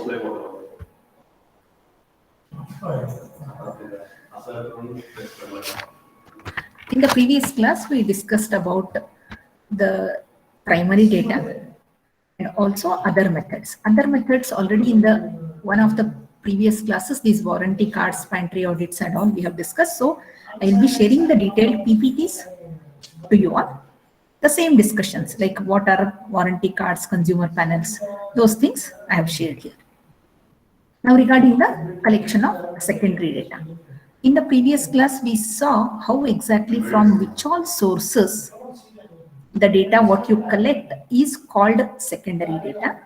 In the previous class, we discussed about the primary data and also other methods. Other methods already in the one of the previous classes, these warranty cards, pantry audits and all we have discussed. So I will be sharing the detailed PPTs to you all. The same discussions like what are warranty cards, consumer panels, those things I have shared here. Now regarding the collection of secondary data. In the previous class, we saw how exactly from which all sources the data what you collect is called secondary data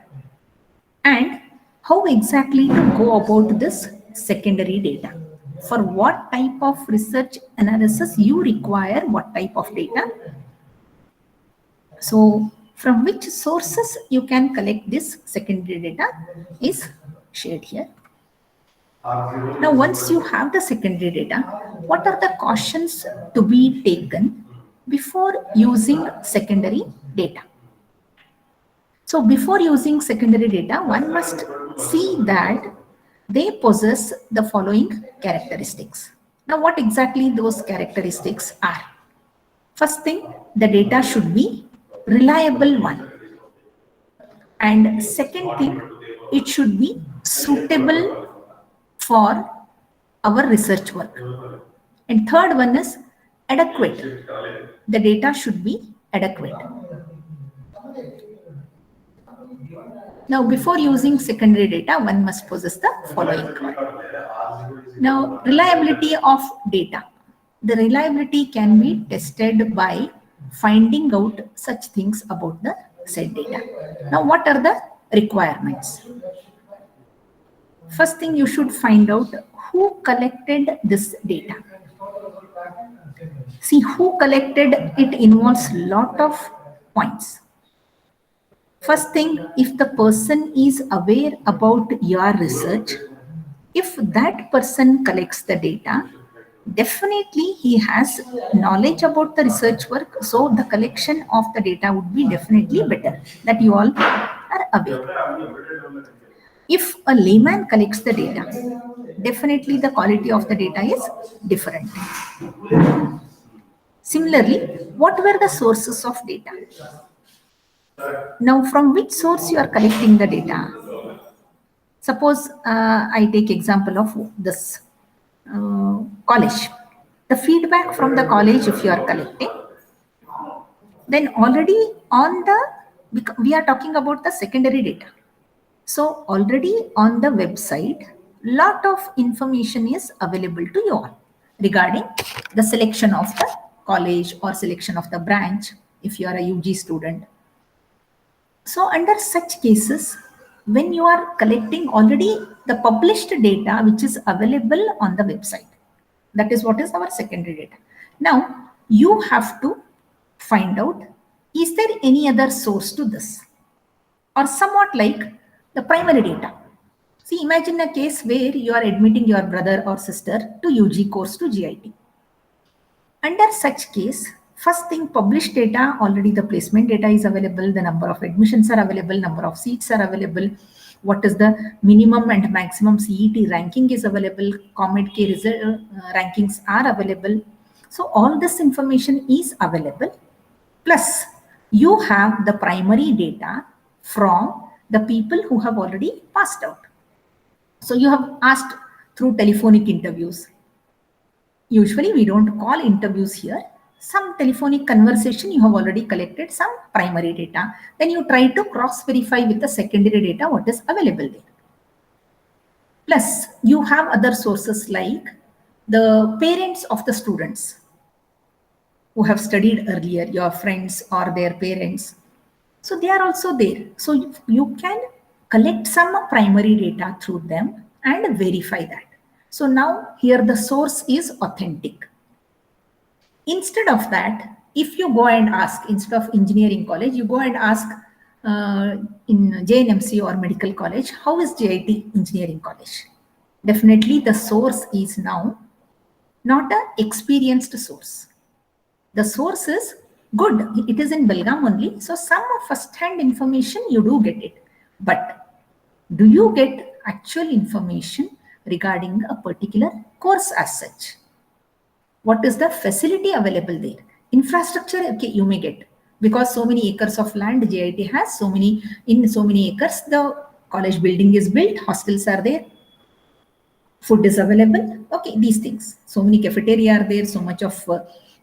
and how exactly to go about this secondary data. For what type of research analysis you require what type of data. So from which sources you can collect this secondary data is shared here. Now, once you have the secondary data, what are the cautions to be taken before using secondary data? So before using secondary data, one must see that they possess the following characteristics. Now, what exactly those characteristics are? First thing, the data should be reliable one. And second thing, it should be suitable for our research work. And third one is adequate. The data should be adequate. Now, before using secondary data, one must possess the following. Now, reliability of data. The reliability can be tested by finding out such things about the said data. Now, what are the requirements? First thing, you should find out who collected this data. See, who collected it involves lot of points. First thing, if the person is aware about your research, if that person collects the data, definitely he has knowledge about the research work, so the collection of the data would be definitely better, that you all are aware. If a layman collects the data, definitely the quality of the data is different. Similarly, what were the sources of data? Now, from which source you are collecting the data? Suppose I take example of this college. The feedback from the college, if you are collecting, then already on the, we are talking about the secondary data. So already on the website, lot of information is available to you all regarding the selection of the college or selection of the branch if you are a UG student. So under such cases, when you are collecting already the published data which is available on the website, that is what is our secondary data. Now you have to find out, is there any other source to this? Or somewhat like the primary data. See, imagine a case where you are admitting your brother or sister to UG course to GIT. Under such case, first thing, published data, already the placement data is available, the number of admissions are available, number of seats are available, what is the minimum and maximum CET ranking is available, COMEDK result, rankings are available. So all this information is available. Plus, you have the primary data from the people who have already passed out. So you have asked through telephonic interviews. Usually we don't call interviews here. Some telephonic conversation you have already collected some primary data. Then you try to cross-verify with the secondary data what is available there. Plus, you have other sources like the parents of the students who have studied earlier, your friends or their parents. So they are also there. So you can collect some primary data through them and verify that. So now here the source is authentic. Instead of that, if you go and ask, instead of engineering college, you go and ask in JNMC or medical college, how is JIT engineering college? Definitely the source is now not an experienced source. The source is good. It is in Belgaum only. So some first-hand information you do get it. But do you get actual information regarding a particular course as such. What is the facility available there? Infrastructure, okay, you may get, because so many acres of land JIT has, in so many acres the college building is built, hostels are there, food is available, okay, these things. So many cafeteria are there, so much of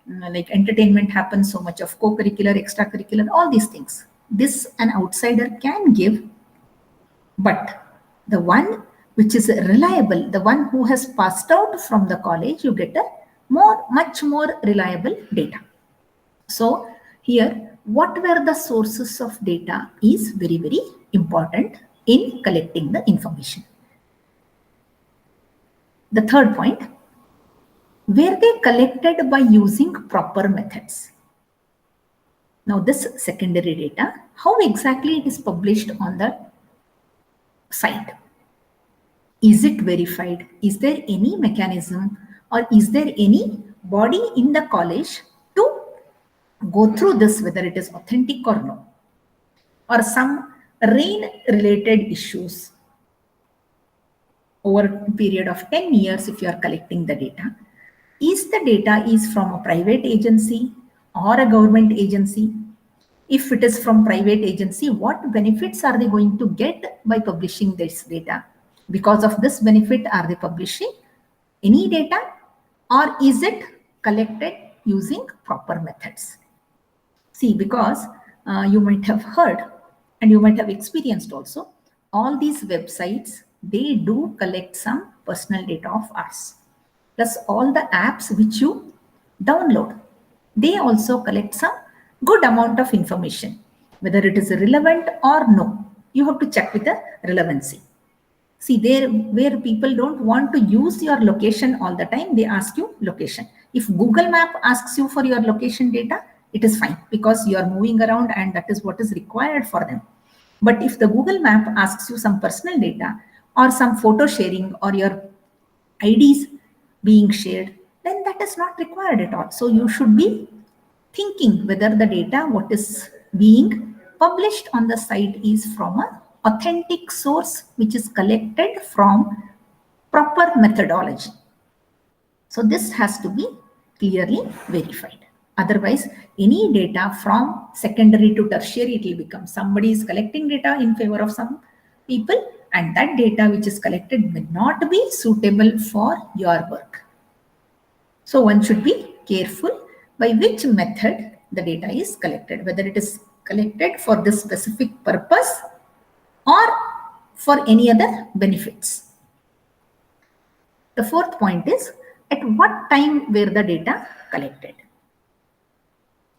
like entertainment happens, so much of co-curricular, extracurricular, all these things. This an outsider can give, but the one which is reliable, the one who has passed out from the college, you get a much more reliable data. So here, what were the sources of data is very, very important in collecting the information. The third point, were they collected by using proper methods? Now this secondary data, how exactly it is published on the site? Is it verified? Is there any mechanism or is there any body in the college to go through this, whether it is authentic or no? Or some rain related issues over a period of 10 years, if you are collecting the data, is the data is from a private agency or a government agency? If it is from private agency, what benefits are they going to get by publishing this data? Because of this benefit, are they publishing any data, or is it collected using proper methods? See, because you might have heard and you might have experienced also, all these websites, they do collect some personal data of ours. Plus all the apps which you download, they also collect some good amount of information, whether it is relevant or no. You have to check with the relevancy. See, there where people don't want to use your location all the time, they ask you location. If Google Map asks you for your location data, it is fine because you are moving around and that is what is required for them. But if the Google Map asks you some personal data or some photo sharing or your IDs being shared, then that is not required at all. So you should be thinking whether the data what is being published on the site is from an authentic source which is collected from proper methodology. So this has to be clearly verified. Otherwise, any data from secondary to tertiary, it will become somebody is collecting data in favor of some people, and that data which is collected may not be suitable for your work. So one should be careful by which method the data is collected, whether it is collected for this specific purpose or for any other benefits. The fourth point is, at what time were the data collected?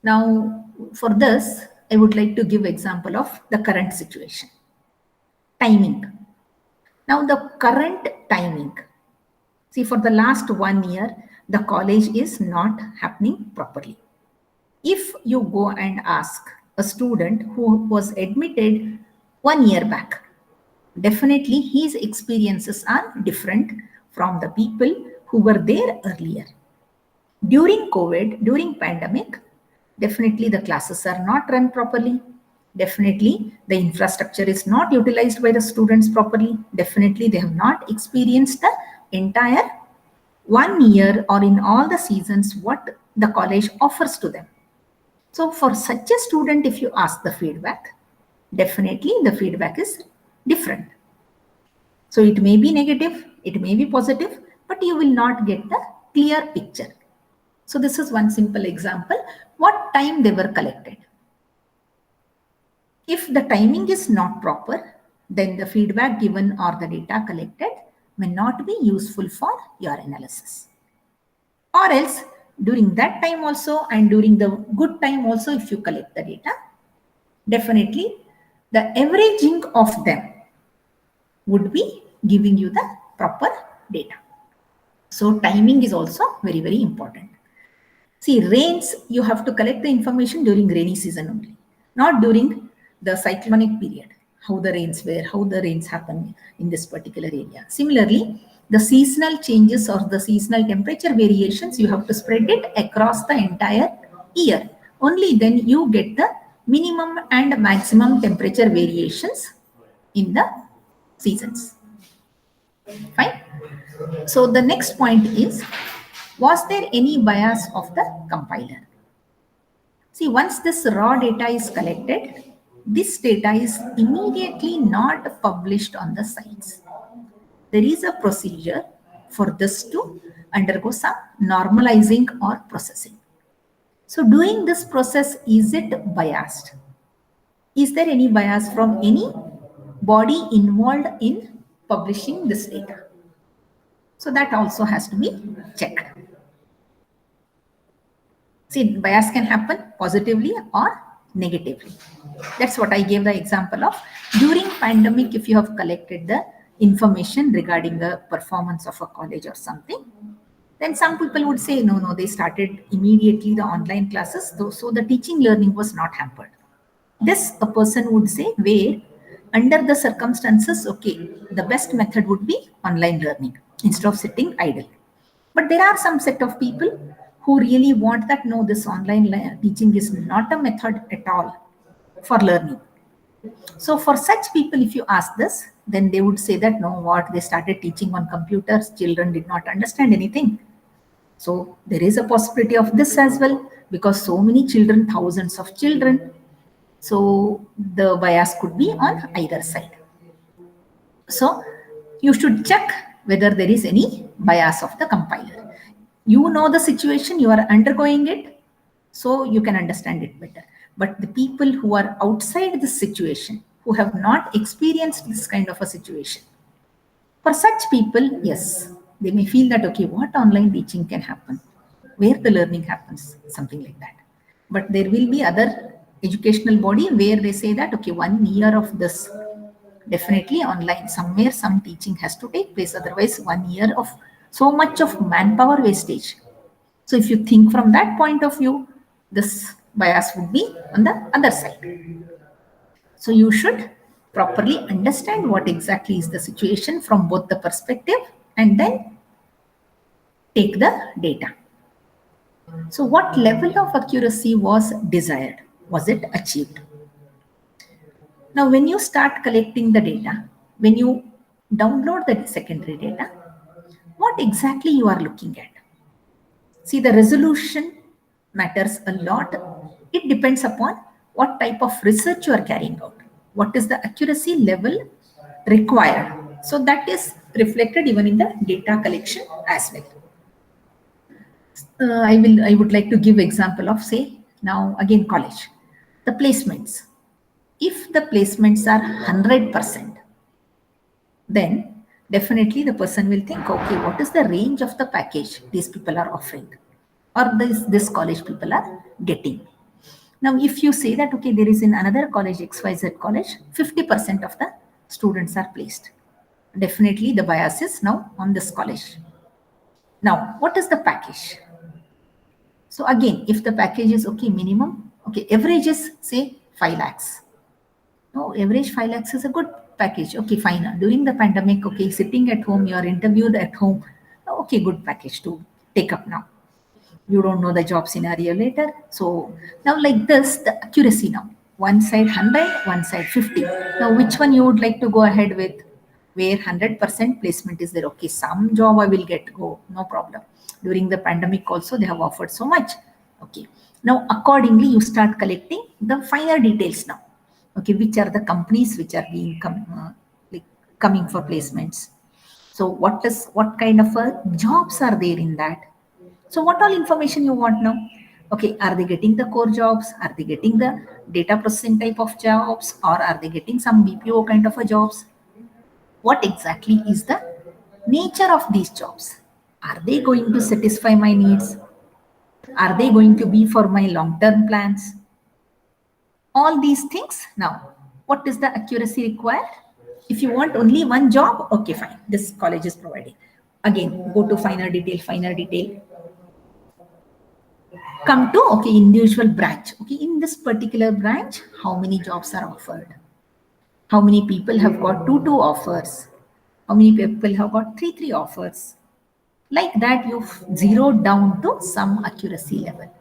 Now, for this, I would like to give example of the current situation. Timing. Now, the current timing. See, for the last 1 year, the college is not happening properly. If you go and ask a student who was admitted 1 year back, definitely his experiences are different from the people who were there earlier. During COVID, during pandemic, definitely the classes are not run properly. Definitely the infrastructure is not utilized by the students properly. Definitely they have not experienced the entire 1 year or in all the seasons what the college offers to them. So for such a student, if you ask the feedback, definitely the feedback is different. So it may be negative, it may be positive, but you will not get the clear picture. So this is one simple example, what time they were collected. If the timing is not proper, then the feedback given or the data collected may not be useful for your analysis. Or else during that time also and during the good time also, if you collect the data, definitely the averaging of them would be giving you the proper data. So timing is also very, very important. See, rains, you have to collect the information during rainy season only, not during the cyclonic period, how the rains were, how the rains happen in this particular area. Similarly, the seasonal changes or the seasonal temperature variations, you have to spread it across the entire year. Only then you get the minimum and maximum temperature variations in the seasons. Fine. So the next point is, was there any bias of the compiler? See, once this raw data is collected, this data is immediately not published on the sites. There is a procedure for this to undergo some normalizing or processing. So doing this process, is it biased? Is there any bias from any body involved in publishing this data? So that also has to be checked. See, bias can happen positively or negatively. That's what I gave the example of. During pandemic, if you have collected the information regarding the performance of a college or something, then some people would say, no, they started immediately the online classes, so the teaching learning was not hampered. This a person would say, where under the circumstances, okay, the best method would be online learning instead of sitting idle. But there are some set of people who really want that, no, this online teaching is not a method at all for learning. So for such people, if you ask this, then they would say that, no, what, they started teaching on computers, children did not understand anything. So there is a possibility of this as well, because so many children, thousands of children. So the bias could be on either side. So you should check whether there is any bias of the compiler. You know the situation, you are undergoing it, so you can understand it better. But the people who are outside this situation, who have not experienced this kind of a situation, for such people, yes, they may feel that, okay, what online teaching can happen, where the learning happens, something like that. But there will be other educational body where they say that, okay, 1 year of this, definitely online, somewhere some teaching has to take place. Otherwise, 1 year of so much of manpower wastage. So if you think from that point of view, this bias would be on the other side. So you should properly understand what exactly is the situation from both the perspective and then take the data. So what level of accuracy was desired? Was it achieved? Now, when you start collecting the data, when you download the secondary data, what exactly you are looking at? See, the resolution matters a lot. It depends upon what type of research you are carrying out. What is the accuracy level required? So that is reflected even in the data collection as well. I would like to give example of, say, now again college, the placements. If the placements are 100%, then definitely the person will think, okay, what is the range of the package these people are offering, or this college people are getting. Now, if you say that, okay, there is in another college, XYZ college, 50% of the students are placed, definitely the bias is now on this college. Now, what is the package? So again, if the package is okay, minimum, okay, average is say 5 lakhs. No, average 5 lakhs is a good package. Okay, fine. During the pandemic, okay, sitting at home, you are interviewed at home. Okay, good package to take up now. You don't know the job scenario later. So now like this, the accuracy now. One side 100, one side 50. Now which one you would like to go ahead with? Where 100% placement is there. Okay, some job I will get, go, no problem. During the pandemic also, they have offered so much. Okay. Now accordingly, you start collecting the finer details now. Okay, which are the companies which are being like coming for placements. So what kind of jobs are there in that? So what all information you want now? Okay, are they getting the core jobs? Are they getting the data processing type of jobs? Or are they getting some BPO kind of a jobs? What exactly is the nature of these jobs? Are they going to satisfy my needs? Are they going to be for my long-term plans? All these things. Now, what is the accuracy required? If you want only one job, okay, fine. This college is providing. Again, go to finer detail, finer detail. Come to, okay, individual branch. Okay, in this particular branch, how many jobs are offered? How many people have got two offers? How many people have got three offers? Like that, you've zeroed down to some accuracy level.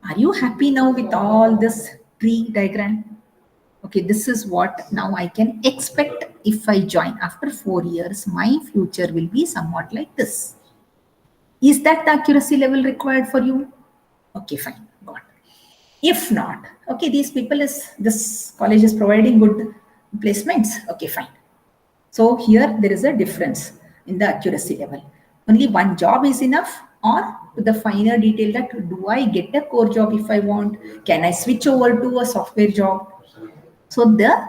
Are you happy now with all this tree diagram? okay, this is what now I can expect if I join after 4 years, my future will be somewhat like this. Is that the accuracy level required for you? Okay, fine, got it. If not, okay, this college is providing good placements. Okay, fine. So here there is a difference in the accuracy level. Only one job is enough, or the finer detail that do I get a core job if I want? Can I switch over to a software job? So the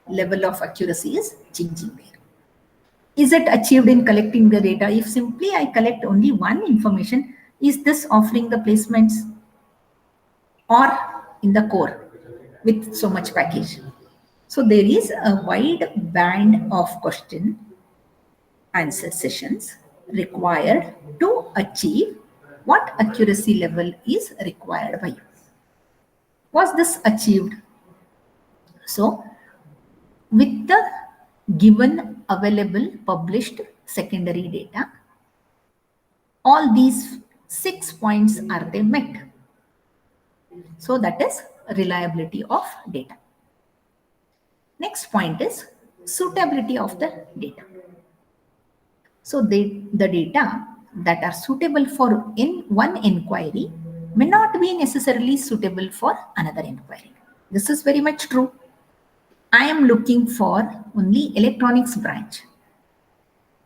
level of accuracy is changing there. Is it achieved in collecting the data? If simply I collect only one information, is this offering the placements or in the core with so much package? So there is a wide band of question answer sessions required to achieve what accuracy level is required by you. Was this achieved? So with the given available published secondary data, all these 6 points are they met? So that is reliability of data. Next point is suitability of the data. So the data that are suitable for in one inquiry may not be necessarily suitable for another inquiry. This is very much true. I am looking for only electronics branch.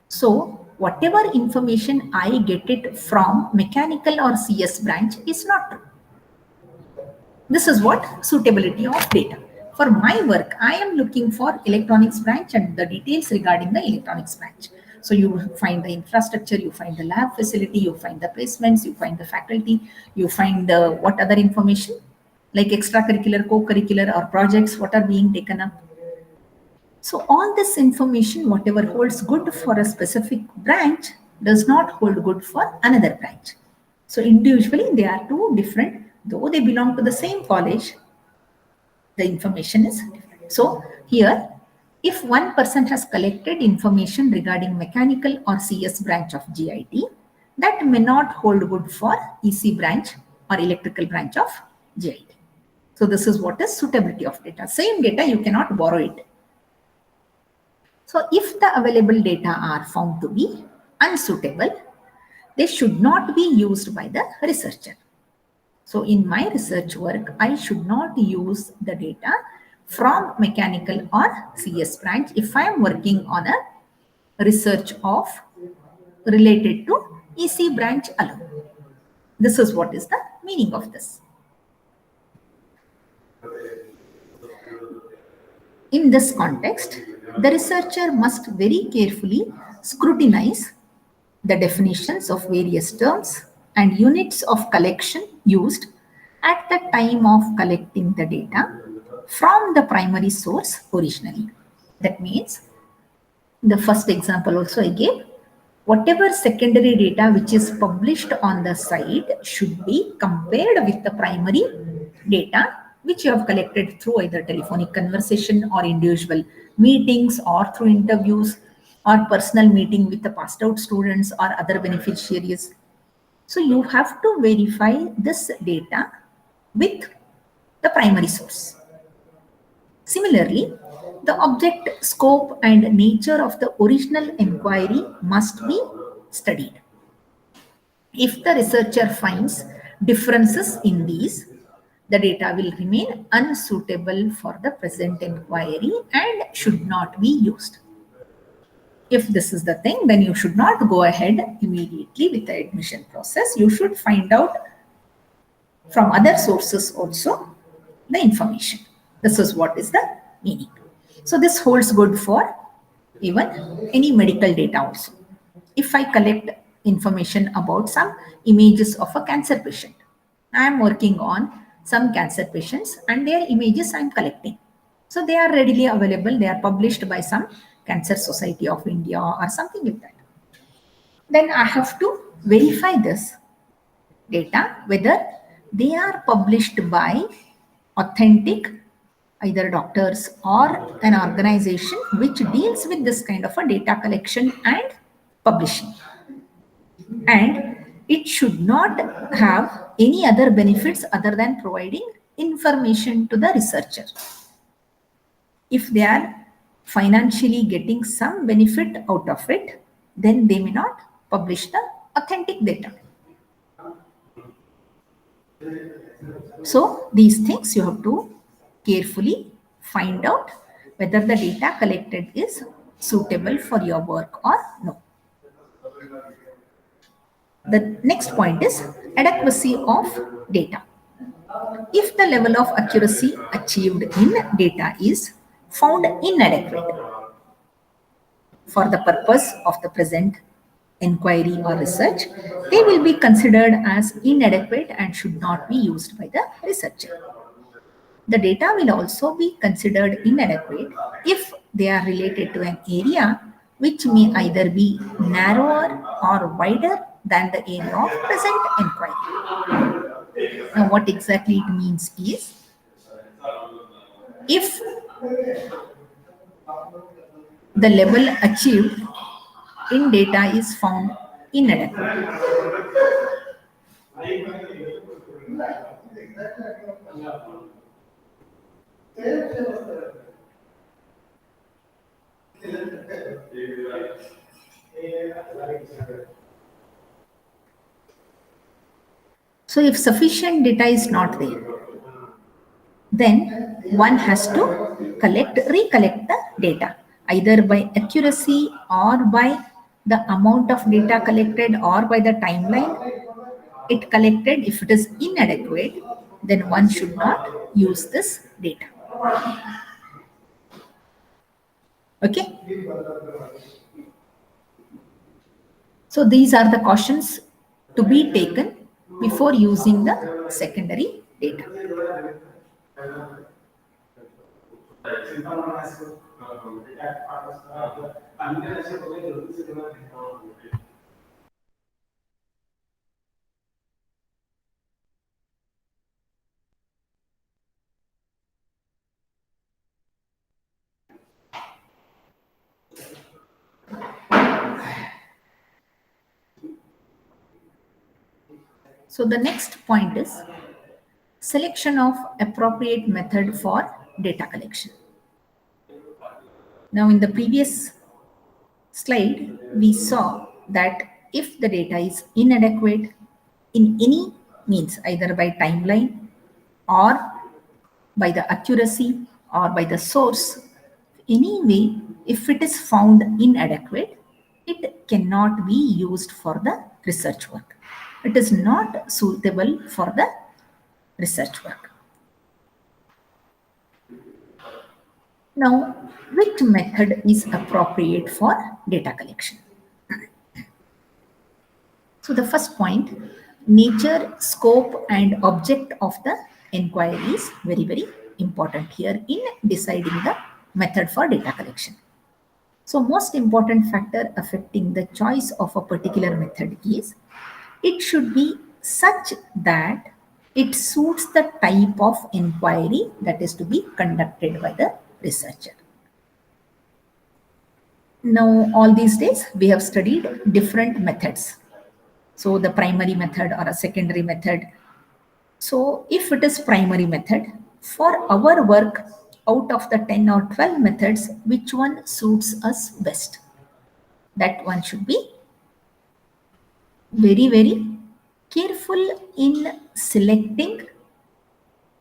So whatever information I get it from mechanical or CS branch is not true. This is what suitability of data. For my work, I am looking for electronics branch and the details regarding the electronics branch. So you find the infrastructure, you find the lab facility, you find the placements, you find the faculty, you find what other information like extracurricular, co-curricular or projects, what are being taken up. So all this information, whatever holds good for a specific branch, does not hold good for another branch. So individually, they are two different, though they belong to the same college, the information is different. So here, if one person has collected information regarding mechanical or CS branch of GIT, that may not hold good for EC branch or electrical branch of GIT. So this is what is suitability of data. Same data, you cannot borrow it. So if the available data are found to be unsuitable, they should not be used by the researcher. So in my research work, I should not use the data from mechanical or CS branch if I am working on a research of related to EC branch alone. This is what is the meaning of this. In this context, the researcher must very carefully scrutinize the definitions of various terms and units of collection used at the time of collecting the data from the primary source originally. That means the first example also I gave, whatever secondary data which is published on the site should be compared with the primary data which you have collected through either telephonic conversation or individual meetings or through interviews or personal meeting with the passed out students or other beneficiaries. So you have to verify this data with the primary source. Similarly, the object, scope, and nature of the original inquiry must be studied. If the researcher finds differences in these, the data will remain unsuitable for the present inquiry and should not be used. If this is the thing, then you should not go ahead immediately with the admission process. You should find out from other sources also the information. This is what is the meaning. So this holds good for even any medical data also. If I collect information about some images of a cancer patient, I am working on some cancer patients and their images I am collecting. So they are readily available. They are published by some Cancer Society of India or something like that. Then I have to verify this data, whether they are published by authentic either doctors or an organization which deals with this kind of a data collection and publishing. And it should not have any other benefits other than providing information to the researcher. If they are financially getting some benefit out of it, then they may not publish the authentic data. So these things you have to carefully find out whether the data collected is suitable for your work or no. The next point is adequacy of data. If the level of accuracy achieved in data is found inadequate for the purpose of the present inquiry or research, they will be considered as inadequate and should not be used by the researcher. The data will also be considered inadequate if they are related to an area which may either be narrower or wider than the area of present inquiry. Now, what exactly it means is, if the level achieved in data is found inadequate, so if sufficient data is not there, then one has to recollect the data either by accuracy or by the amount of data collected or by the timeline it collected. If it is inadequate, then one should not use this data. Okay. So these are the cautions to be taken before using the secondary data. So the next point is selection of appropriate method for data collection. Now in the previous slide, we saw that if the data is inadequate in any means, either by timeline or by the accuracy or by the source, anyway, if it is found inadequate, it cannot be used for the research work. It is not suitable for the research work. Now, which method is appropriate for data collection? So the first point, nature, scope and object of the inquiry is very, very important here in deciding the method for data collection. So most important factor affecting the choice of a particular method is it should be such that it suits the type of inquiry that is to be conducted by the researcher. Now, all these days we have studied different methods. So the primary method or a secondary method. So if it is primary method, for our work, out of the 10 or 12 methods, which one suits us best? That one should be very, very careful in selecting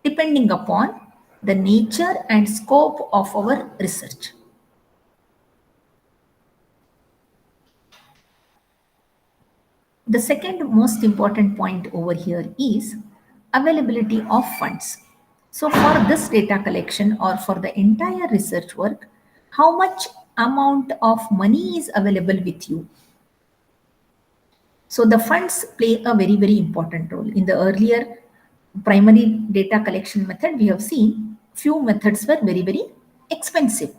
depending upon the nature and scope of our research. The second most important point over here is availability of funds. So for this data collection or for the entire research work, how much amount of money is available with you? So the funds play a very, very important role. In the earlier primary data collection method, we have seen few methods were very, very expensive.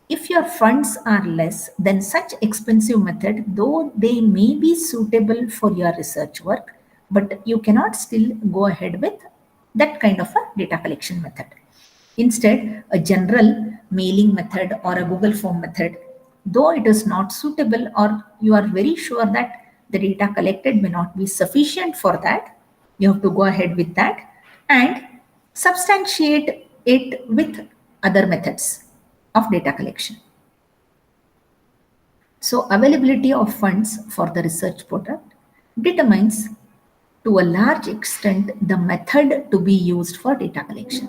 If your funds are less, then such expensive method, though they may be suitable for your research work, but you cannot still go ahead with that kind of a data collection method. Instead, a general mailing method or a Google form method, though it is not suitable or you are very sure that the data collected may not be sufficient for that, you have to go ahead with that and substantiate it with other methods of data collection. So availability of funds for the research product determines to a large extent the method to be used for data collection.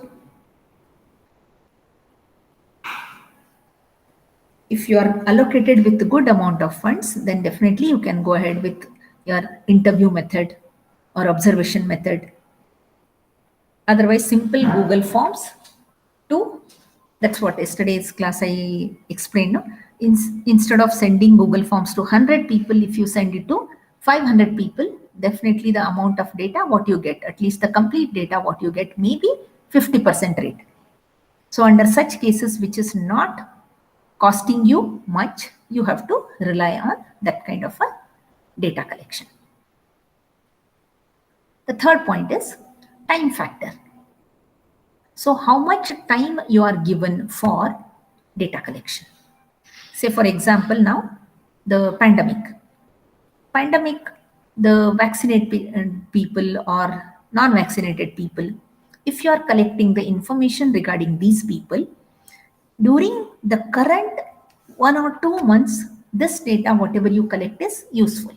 If you are allocated with a good amount of funds, then definitely you can go ahead with your interview method or observation method. Otherwise, simple Google Forms to, that's what yesterday's class I explained. No? Instead of sending Google Forms to 100 people, if you send it to 500 people, definitely the amount of data what you get, at least the complete data what you get, maybe 50% rate. So under such cases, which is not costing you much, you have to rely on that kind of a data collection. The third point is time factor. So how much time you are given for data collection? Say for example, now the pandemic, the vaccinated people or non-vaccinated people, if you are collecting the information regarding these people, during the current 1 or 2 months, this data, whatever you collect, is useful.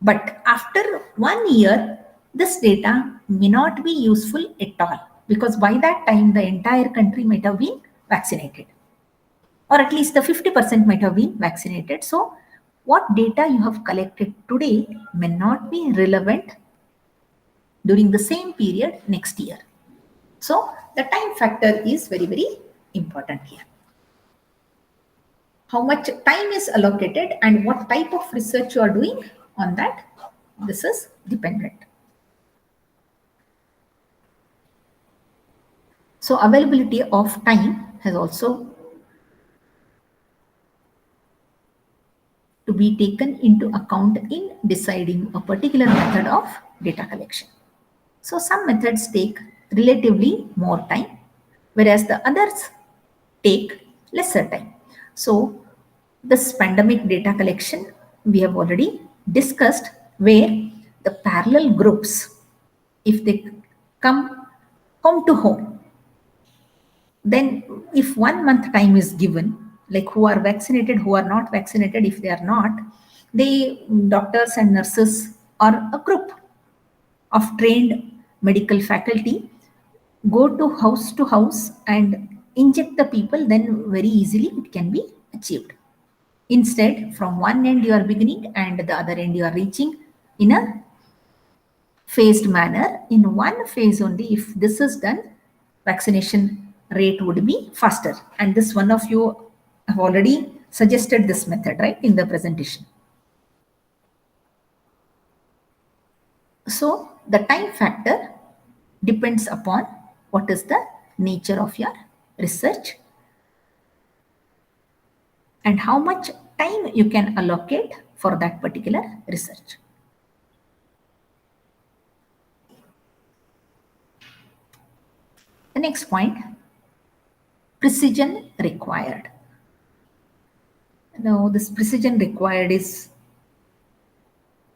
But after 1 year, this data may not be useful at all, because by that time, the entire country might have been vaccinated, or at least the 50% might have been vaccinated. So what data you have collected today may not be relevant during the same period next year. So the time factor is very, very important here. How much time is allocated and what type of research you are doing, on that, this is dependent. So availability of time has also to be taken into account in deciding a particular method of data collection. So some methods take relatively more time, whereas the others take lesser time. So this pandemic data collection we have already discussed, where the parallel groups, if they come home to home, then if 1 month time is given, like who are vaccinated, who are not vaccinated, if they are not, they, doctors and nurses, or a group of trained medical faculty, go to house and inject the people, then very easily it can be achieved. Instead, from one end you are beginning and the other end you are reaching in a phased manner. In one phase only, if this is done, vaccination rate would be faster. And this one of you have already suggested this method, right, in the presentation. So the time factor depends upon what is the nature of your research and how much time you can allocate for that particular research. The next point, precision required. Now, this precision required is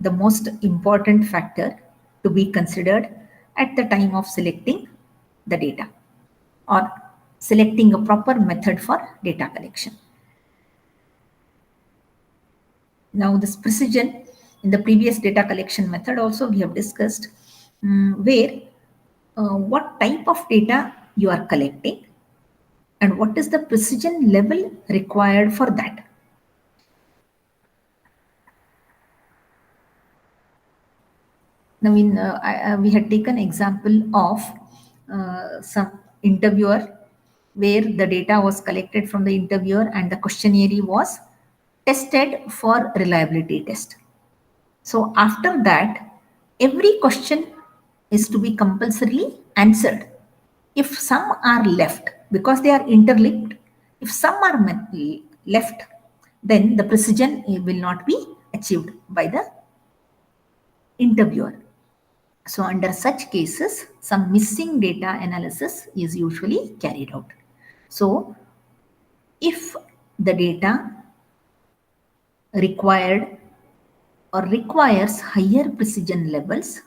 the most important factor to be considered at the time of selecting the data or selecting a proper method for data collection. Now, this precision in the previous data collection method also we have discussed, where what type of data you are collecting and what is the precision level required for that. Now, we had taken example of some interviewer where the data was collected from the interviewer and the questionnaire was tested for reliability test. So after that, every question is to be compulsorily answered. If some are left, because they are interlinked, if some are left, then the precision will not be achieved by the interviewer. So under such cases, some missing data analysis is usually carried out. So if the data required or requires higher precision levels,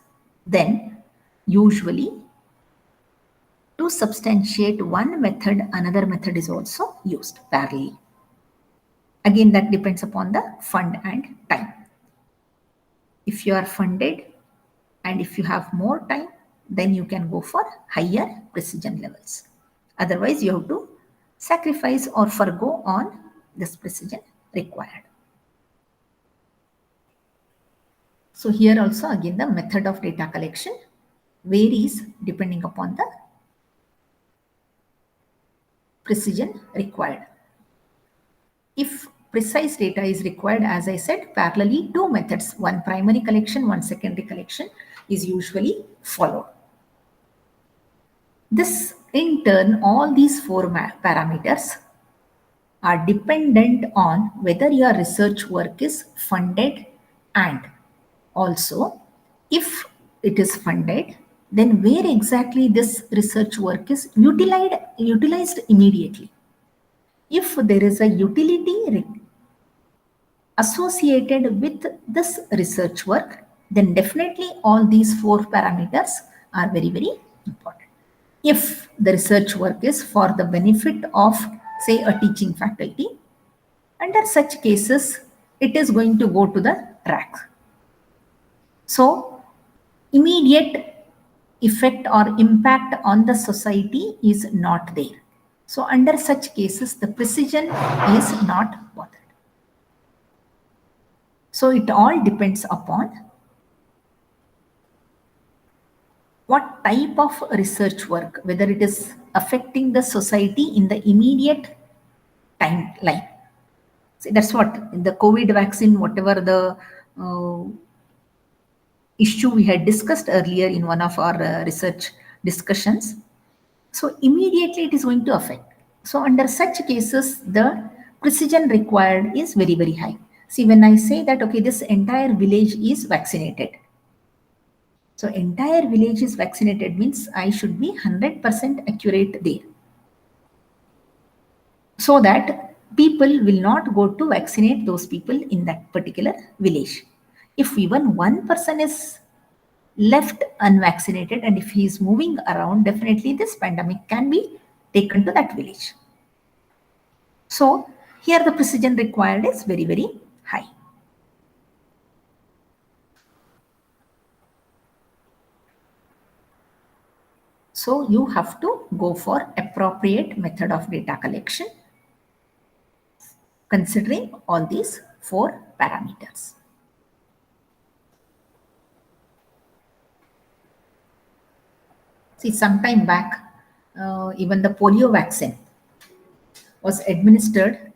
then usually to To substantiate one method, another method is also used parallelly. Again, that depends upon the fund and time. If you are funded and if you have more time, then you can go for higher precision levels. Otherwise, you have to sacrifice or forgo on this precision required. So here also again the method of data collection varies depending upon the precision required. If precise data is required, as I said, parallelly two methods, one primary collection, one secondary collection is usually followed. This in turn, all these four parameters are dependent on whether your research work is funded, and also if it is funded, then where exactly this research work is utilized immediately. If there is a utility associated with this research work, then definitely all these four parameters are very, very important. If the research work is for the benefit of, say, a teaching faculty, under such cases, it is going to go to the track. So, immediate effect or impact on the society is not there. So, under such cases, the precision is not bothered. So, it all depends upon what type of research work, whether it is affecting the society in the immediate timeline. So that's what the COVID vaccine, whatever the issue we had discussed earlier in one of our research discussions. So immediately it is going to affect. So under such cases, the precision required is very, very high. See, when I say that, okay, this entire village is vaccinated. So entire village is vaccinated means I should be 100% accurate there. So that people will not go to vaccinate those people in that particular village. If even one person is left unvaccinated and if he is moving around, definitely this pandemic can be taken to that village. So here the precision required is very, very high. So you have to go for appropriate method of data collection considering all these four parameters. See, some time back, even the polio vaccine was administered.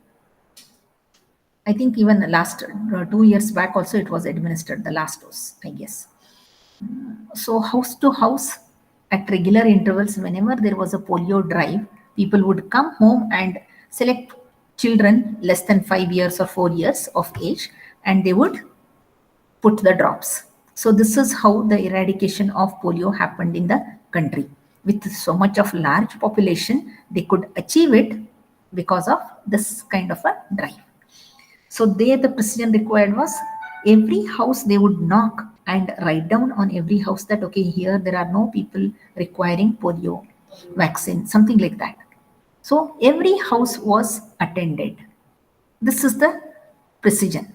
I think even the last 2 years back also it was administered, the last dose, I guess. So house to house at regular intervals, whenever there was a polio drive, people would come home and select children less than 5 years or 4 years of age, and they would put the drops. So this is how the eradication of polio happened in the country. With so much of large population, they could achieve it because of this kind of a drive. So there the precision required was every house they would knock and write down on every house that, okay, here there are no people requiring polio vaccine, something like that. So every house was attended. This is the precision.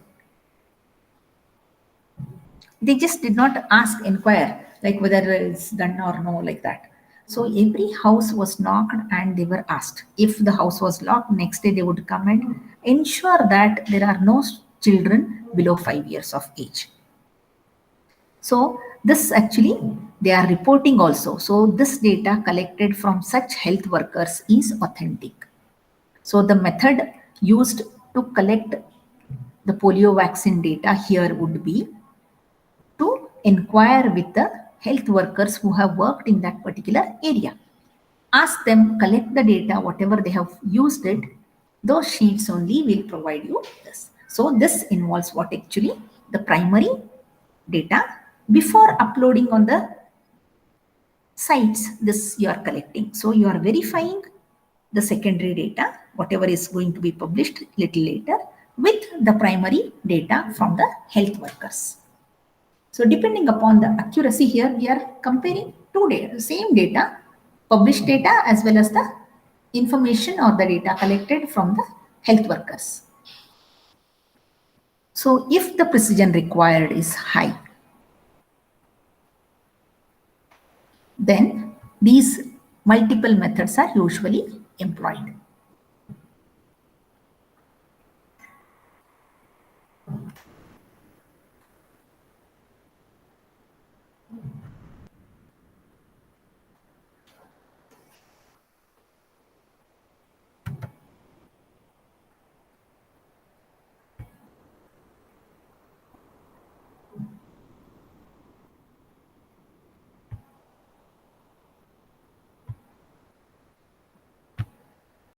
They just did not ask, inquire, like whether it's done or no, like that. So every house was knocked and they were asked. If the house was locked, next day they would come and ensure that there are no children below 5 years of age. So this actually they are reporting also. So this data collected from such health workers is authentic. So the method used to collect the polio vaccine data here would be to inquire with the health workers who have worked in that particular area. Ask them, collect the data, whatever they have used it, those sheets only will provide you this. So this involves what actually the primary data before uploading on the sites, this you are collecting. So you are verifying the secondary data, whatever is going to be published little later, with the primary data from the health workers. So depending upon the accuracy here, we are comparing two data, same data published data as well as the information or the data collected from the health workers. So if the precision required is high, then these multiple methods are usually employed.